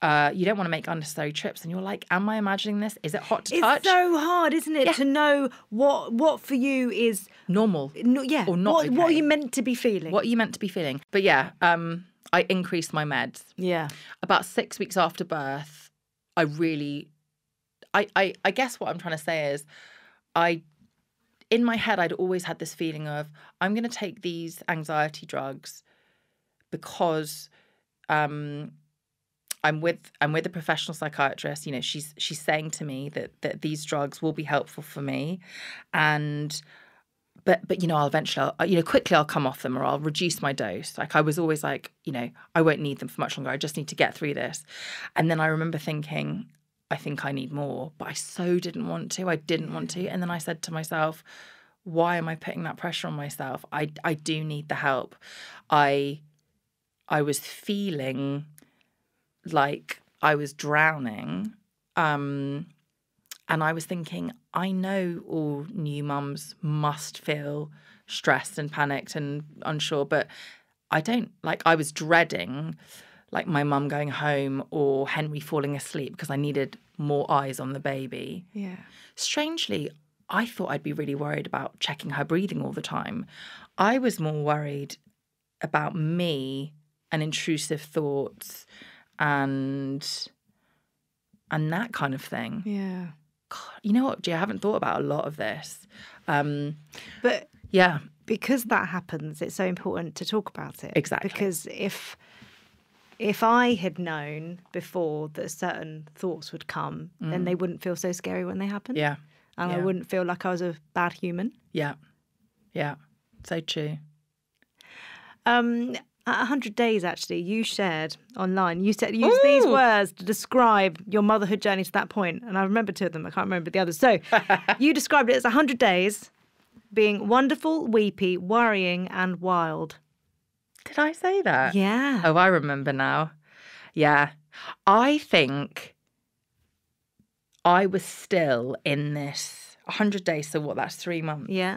you don't want to make unnecessary trips, and you're like, am I imagining this? Is it hot to touch? It's so hard, isn't it, to know what for you is normal. Or not okay. What are you meant to be feeling? What are you meant to be feeling? But yeah, I increased my meds. Yeah. About 6 weeks after birth, I guess what I'm trying to say is in my head, I'd always had this feeling of, I'm going to take these anxiety drugs because I'm with a professional psychiatrist. You know, she's saying to me that these drugs will be helpful for me, and but you know, I'll eventually, quickly I'll come off them, or I'll reduce my dose. Like I was always like, you know, I won't need them for much longer. I just need to get through this. And then I remember thinking, I think I need more, but I so didn't want to. I didn't want to. And then I said to myself, why am I putting that pressure on myself? I do need the help. I was feeling like I was drowning. And I was thinking, I know all new mums must feel stressed and panicked and unsure, but I don't. Like, I was dreading, like, my mum going home or Henry falling asleep because I needed more eyes on the baby. Yeah. Strangely, I thought I'd be really worried about checking her breathing all the time. I was more worried about me and intrusive thoughts and that kind of thing. Yeah. God, you know what, Gia, I haven't thought about a lot of this. But yeah, because that happens, it's so important to talk about it. Exactly. Because if I had known before that certain thoughts would come, then they wouldn't feel so scary when they happen. Yeah. And I wouldn't feel like I was a bad human. Yeah. Yeah. So true. At 100 days, actually, you shared online, you said, use these words to describe your motherhood journey to that point. And I remember two of them. I can't remember the others. So you described it as 100 days being wonderful, weepy, worrying and wild. Did I say that? Yeah. Oh, I remember now. Yeah. I think I was still in this 100 days. So what, that's 3 months. Yeah.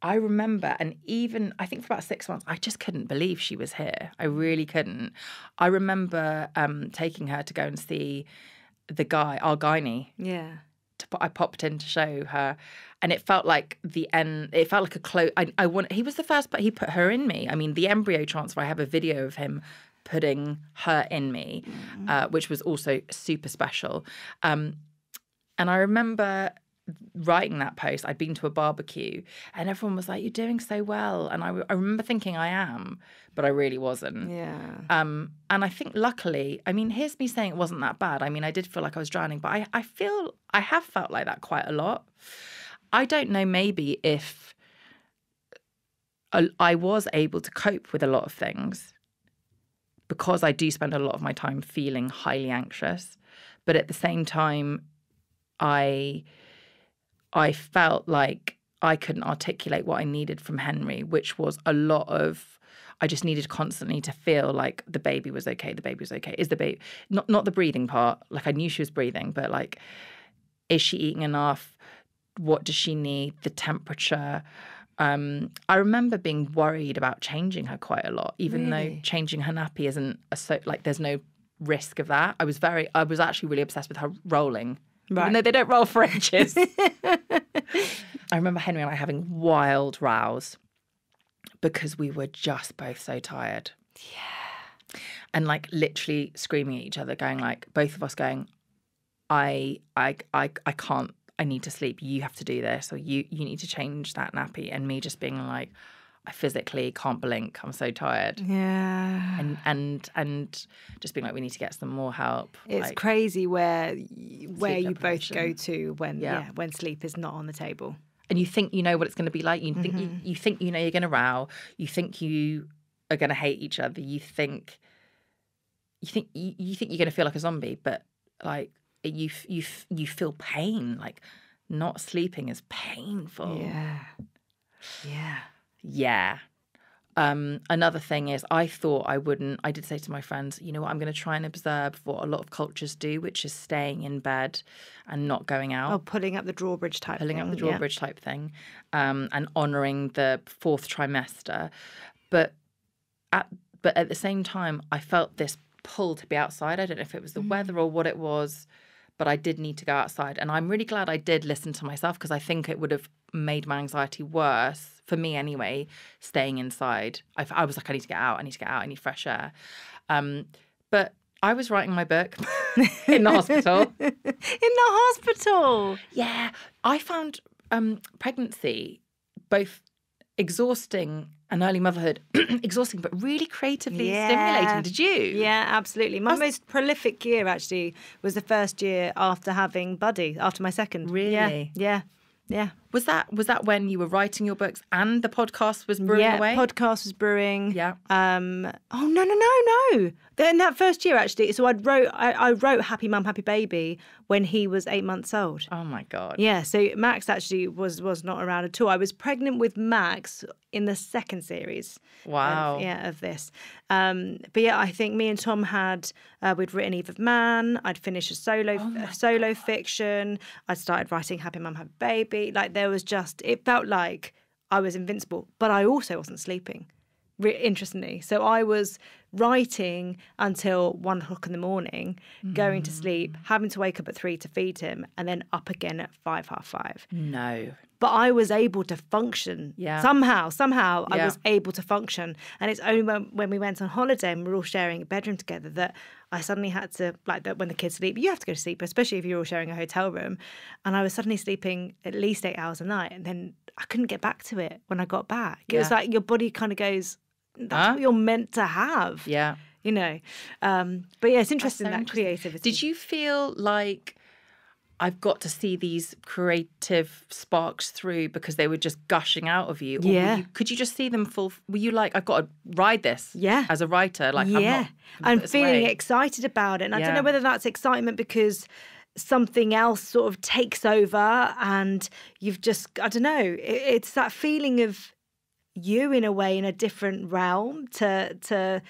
I remember, and even I think for about 6 months, I just couldn't believe she was here. I really couldn't. I remember taking her to go and see the guy, our gynae. Yeah. I popped in to show her, and it felt like the end. It felt like a close. He was the first, but he put her in me. I mean, the embryo transfer. I have a video of him putting her in me, which was also super special. And I remember writing that post. I'd been to a barbecue and everyone was like, you're doing so well. And I remember thinking I am, but I really wasn't. Yeah. And I think luckily, I mean, here's me saying it wasn't that bad. I mean, I did feel like I was drowning, but I have felt like that quite a lot. I don't know, maybe if I was able to cope with a lot of things because I do spend a lot of my time feeling highly anxious. But at the same time, I felt like I couldn't articulate what I needed from Henry, which was a lot of, I just needed constantly to feel like the baby was okay, the baby was okay. Is the baby, not the breathing part, like I knew she was breathing, but like, is she eating enough? What does she need? The temperature. I remember being worried about changing her quite a lot, even though changing her nappy isn't, there's no risk of that. I was actually really obsessed with her rolling. Right. Even though they don't roll for ages. I remember Henry and I having wild rows because we were just both so tired. Yeah. And like literally screaming at each other, going like, both of us going, I can't, I need to sleep. You have to do this, or you need to change that nappy. And me just being like, I physically can't blink. I'm so tired. Yeah. And just being like, we need to get some more help. It's like, crazy where you both go to when sleep is not on the table. And you think you know what it's going to be like. You think you think you know you're going to row. You think you are going to hate each other. You think you're going to feel like a zombie, but like you feel pain. Like not sleeping is painful. Yeah. Yeah. Yeah. Another thing is I did say to my friends, you know what, I'm going to try and observe what a lot of cultures do, which is staying in bed and not going out. Oh, pulling up the drawbridge type thing. And honouring the 4th trimester. But at the same time, I felt this pull to be outside. I don't know if it was the weather or what it was, but I did need to go outside. And I'm really glad I did listen to myself, because I think it would have made my anxiety worse, for me anyway, staying inside. I was like, I need to get out, I need fresh air. But I was writing my book in the hospital. In the hospital? Yeah. I found pregnancy both exhausting And early motherhood, exhausting, but really creatively stimulating. Did you? Yeah, absolutely. My most prolific year, actually, was the first year after having Buddy, after my second. Really? Yeah. Was that when you were writing your books and the podcast was brewing away? Yeah, podcast was brewing. Yeah. Oh, no. Then that first year, actually, so I wrote Happy Mum, Happy Baby when he was 8 months old. Oh, my God. Yeah, so Max actually was not around at all. I was pregnant with Max in the second series. Wow. Of this. But yeah, I think me and Tom we'd written Eve of Man. I'd finished a solo fiction. I'd started writing Happy Mum, Happy Baby. Like it felt like I was invincible, but I also wasn't sleeping. Interestingly. So I was writing until 1 o'clock in the morning, going to sleep, having to wake up at 3 to feed him, and then up again at 5, half 5. No. But I was able to function. Yeah. Somehow I was able to function. And it's only when we went on holiday and we were all sharing a bedroom together that I suddenly had to, like that when the kids sleep, you have to go to sleep, especially if you're all sharing a hotel room. And I was suddenly sleeping at least 8 hours a night. And then I couldn't get back to it when I got back. It was like your body kind of goes, that's what you're meant to have. Yeah. You know. But yeah, it's interesting, that creativity. Did you feel like I've got to see these creative sparks through because they were just gushing out of you? Or could you just see them full? Were you like, I've got to ride this as a writer? Like, I'm feeling excited about it. And I don't know whether that's excitement because something else sort of takes over and you've just, I don't know, it's that feeling of you in a way in a different realm to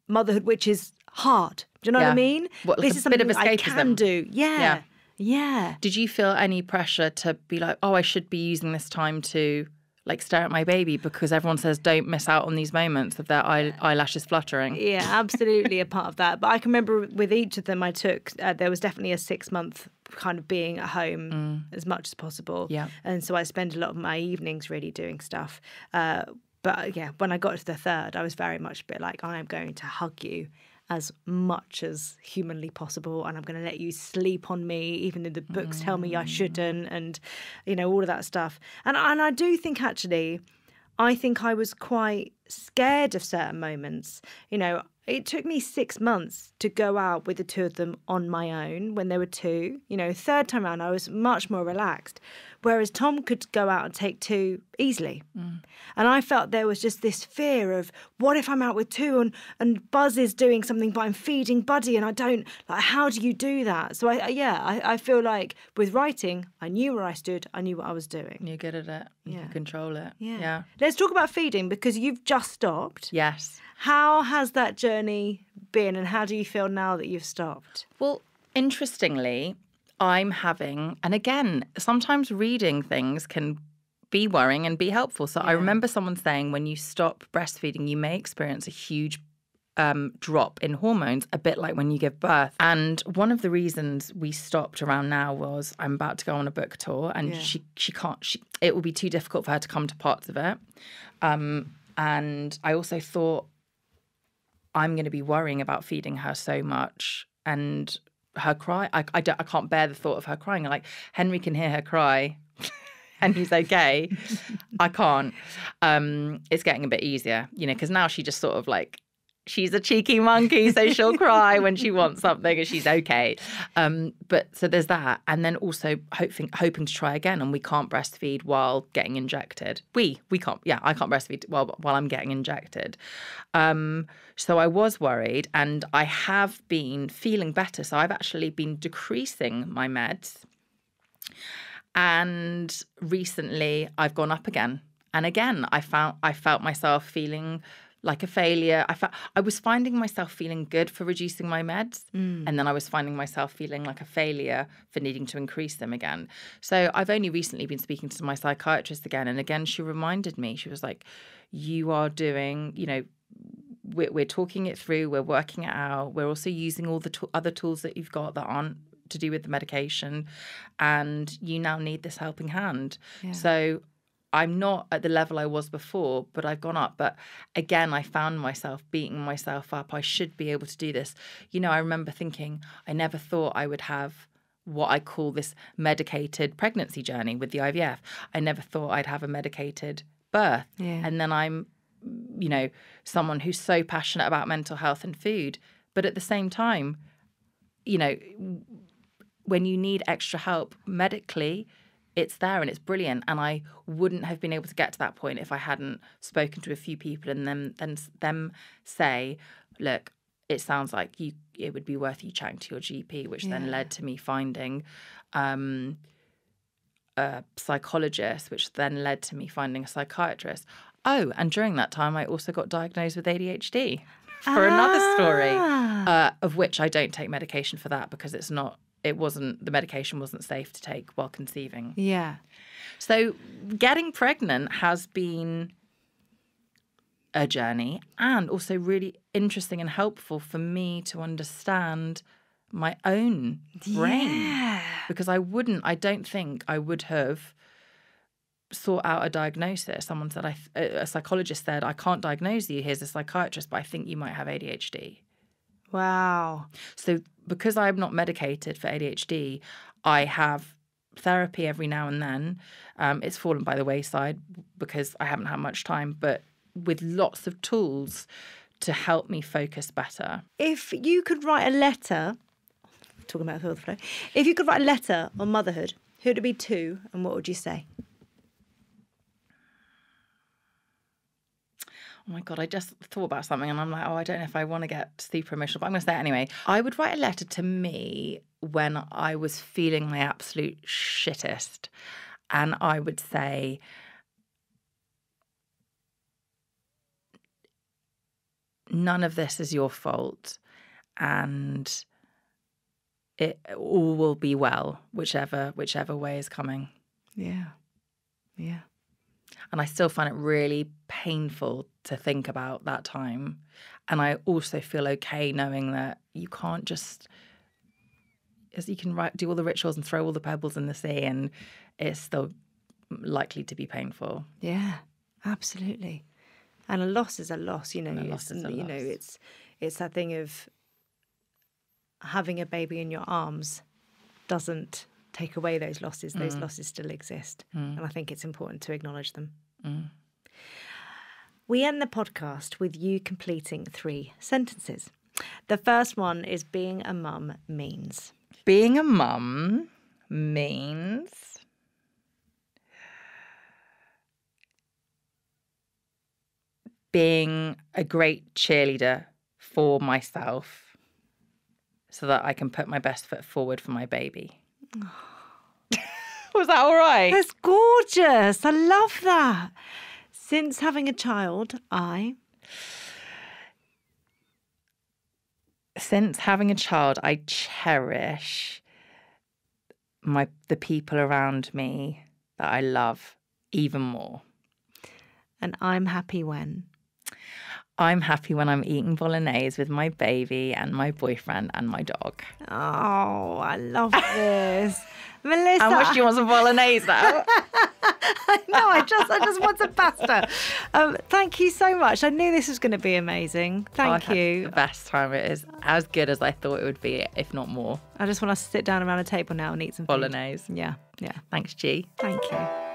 motherhood, which is hard. Do you know what I mean? Like this is something that I can do. Yeah. Did you feel any pressure to be like, oh, I should be using this time to like stare at my baby because everyone says don't miss out on these moments of their eyelashes fluttering? Yeah, absolutely a part of that. But I can remember with each of them I took, there was definitely a 6-month kind of being at home as much as possible. Yeah. And so I spent a lot of my evenings really doing stuff. But yeah, when I got to the third, I was very much a bit like, I am going to hug you as much as humanly possible, and I'm going to let you sleep on me, even though the books tell me I shouldn't, and you know, all of that stuff. And I do think actually, I think I was quite scared of certain moments. You know, it took me 6 months to go out with the two of them on my own when they were 2. You know, third time around, I was much more relaxed. Whereas Tom could go out and take 2 easily. And I felt there was just this fear of, what if I'm out with 2 and Buzz is doing something but I'm feeding Buddy and I don't, like, how do you do that? So I feel like with writing, I knew where I stood, I knew what I was doing. You're good at it. You can control it. Yeah. Let's talk about feeding because you've just stopped. Yes. How has that journey been and how do you feel now that you've stopped? Well, interestingly, I'm having, and again, sometimes reading things can be worrying and be helpful. So I remember someone saying when you stop breastfeeding, you may experience a huge drop in hormones, a bit like when you give birth. And one of the reasons we stopped around now was I'm about to go on a book tour and she can't, it will be too difficult for her to come to parts of it. And I also thought I'm going to be worrying about feeding her so much and her cry. I can't bear the thought of her crying. Like, Henry can hear her cry and he's okay. I can't. It's getting a bit easier, you know, because now she just sort of like, she's a cheeky monkey, so she'll cry when she wants something and she's okay. But so there's that. And then also hoping to try again, and we can't breastfeed while getting injected. We can't. Yeah, I can't breastfeed while I'm getting injected. So I was worried, and I have been feeling better. So I've actually been decreasing my meds. And recently I've gone up again. And again, I felt myself feeling like a failure. I was finding myself feeling good for reducing my meds. And then I was finding myself feeling like a failure for needing to increase them again. So I've only recently been speaking to my psychiatrist again. And again, she reminded me, she was like, you are doing, you know, we're talking it through, we're working it out. We're also using all the other tools that you've got that aren't to do with the medication. And you now need this helping hand. Yeah. So I'm not at the level I was before, but I've gone up. But again, I found myself beating myself up. I should be able to do this. You know, I remember thinking, I never thought I would have what I call this medicated pregnancy journey with the IVF. I never thought I'd have a medicated birth. Yeah. And then I'm someone who's so passionate about mental health and food. But at the same time, when you need extra help medically, it's there and it's brilliant. And I wouldn't have been able to get to that point if I hadn't spoken to a few people and then them say, look, it sounds like it would be worth you chatting to your GP, which then led to me finding a psychologist, which then led to me finding a psychiatrist. Oh, and during that time, I also got diagnosed with ADHD for another story, of which I don't take medication for that because the medication wasn't safe to take while conceiving. Yeah. So getting pregnant has been a journey and also really interesting and helpful for me to understand my own brain. Because I don't think I would have sought out a diagnosis. Someone said, a psychologist said, I can't diagnose you, here's a psychiatrist, but I think you might have ADHD. Wow. So because I'm not medicated for ADHD, I have therapy every now and then. It's fallen by the wayside because I haven't had much time, but with lots of tools to help me focus better. If you could write a letter, talking about Feel the Flow, if you could write a letter on motherhood, who would it be to and what would you say? Oh my God, I just thought about something and I'm like, I don't know if I want to get super emotional, but I'm going to say it anyway. I would write a letter to me when I was feeling my absolute shittest. And I would say, none of this is your fault. And it all will be well, whichever way is coming. Yeah. Yeah. And I still find it really painful to think about that time. And I also feel okay knowing that you can't just, as you can do all the rituals and throw all the pebbles in the sea, and it's still likely to be painful. Yeah, absolutely. And a loss is a loss, A loss is a loss. It's that thing of having a baby in your arms doesn't take away those losses. Those losses still exist. And I think it's important to acknowledge them. We end the podcast with you completing 3 sentences. The first one is being a mum means. Being a mum means being a great cheerleader for myself so that I can put my best foot forward for my baby. Was that all right? That's gorgeous. I love that. Since having a child, Since having a child, I cherish the people around me that I love even more. And I'm happy when? I'm happy when I'm eating bolognese with my baby and my boyfriend and my dog. Oh, I love this. Melissa. How much do you want some bolognese now? No, I just want some pasta. Thank you so much. I knew this was going to be amazing. Thank you. The best time. It is as good as I thought it would be, if not more. I just want us to sit down around a table now and eat some bolognese. Food. Yeah. Thanks, G. Thank you.